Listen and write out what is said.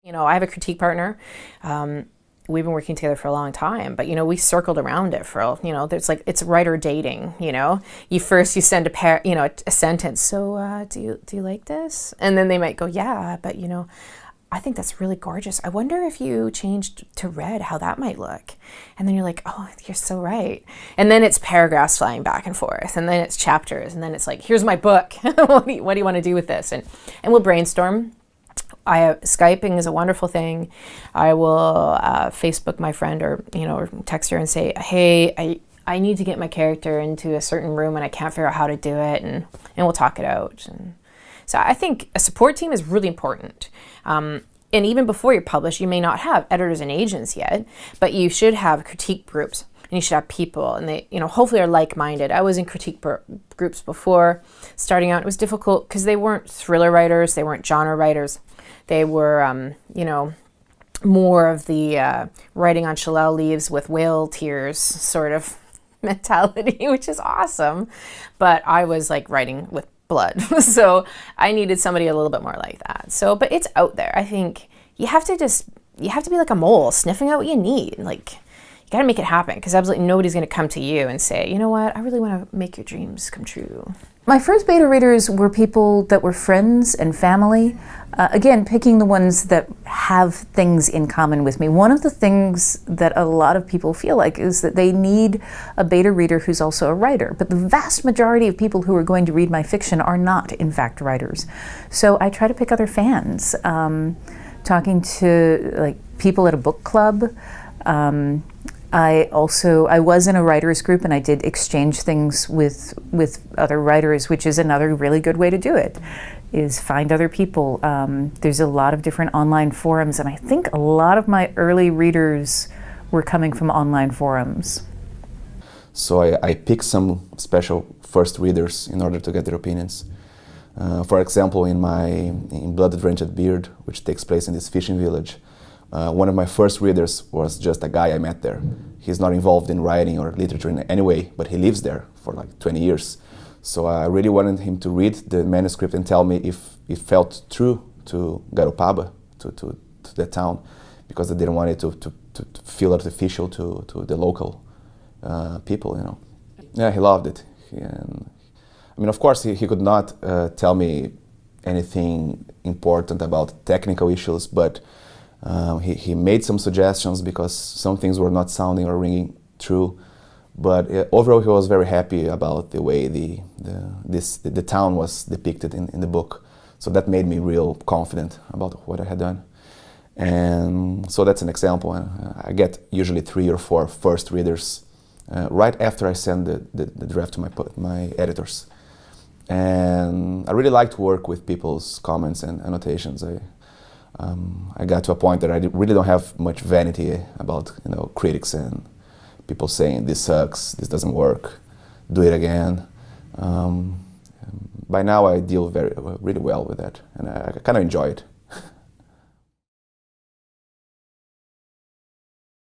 You know, I have a critique partner. We've been working together for a long time, but you know, we circled around it for, you know, there's like, it's writer dating, you know, you send a sentence. So, do you like this? And then they might go, yeah, but you know, I think that's really gorgeous. I wonder if you changed to red, how that might look. And then you're like, oh, you're so right. And then it's paragraphs flying back and forth, and then it's chapters, and then it's like, here's my book. What do you want to do with this? And we'll brainstorm. Skyping is a wonderful thing. I will Facebook my friend, or or text her and say, hey, I need to get my character into a certain room and I can't figure out how to do it, and we'll talk it out. And so I think a support team is really important. And even before you're published, you may not have editors and agents yet, but you should have critique groups, and you should have people, and they, hopefully are like-minded. I was in critique groups before. Starting out, it was difficult because they weren't thriller writers, they weren't genre writers. They were, more of the writing on Shillelagh leaves with whale tears sort of mentality, which is awesome. But I was like writing with blood. So I needed somebody a little bit more like that. So, but it's out there. I think you have to be like a mole, sniffing out what you need. Like, you got to make it happen, because absolutely nobody's going to come to you and say, you know what, I really want to make your dreams come true. My first beta readers were people that were friends and family. Again, picking the ones that have things in common with me. One of the things that a lot of people feel like is that they need a beta reader who's also a writer. But the vast majority of people who are going to read my fiction are not, in fact, writers. So I try to pick other fans. Talking to like people at a book club. I was in a writers group, and I did exchange things with other writers, which is another really good way to do it, is find other people. There's a lot of different online forums, and I think a lot of my early readers were coming from online forums. So I picked some special first readers in order to get their opinions. For example, in Blood-Drenched Beard, which takes place in this fishing village, one of my first readers was just a guy I met there. He's not involved in writing or literature in any way, but he lives there for like 20 years. So I really wanted him to read the manuscript and tell me if it felt true to Garopaba, to the town, because I didn't want it to feel artificial to the local people, Yeah, he loved it. Of course, he could not tell me anything important about technical issues, but he made some suggestions because some things were not sounding or ringing true. But overall, he was very happy about the way the town was depicted in the book. So that made me real confident about what I had done. And so that's an example. I get usually 3 or 4 first readers right after I send the draft to my editors. And I really like to work with people's comments and annotations. I got to a point that I really don't have much vanity about critics and people saying this sucks, this doesn't work, do it again. By now I deal really well with that, and I kind of enjoy it.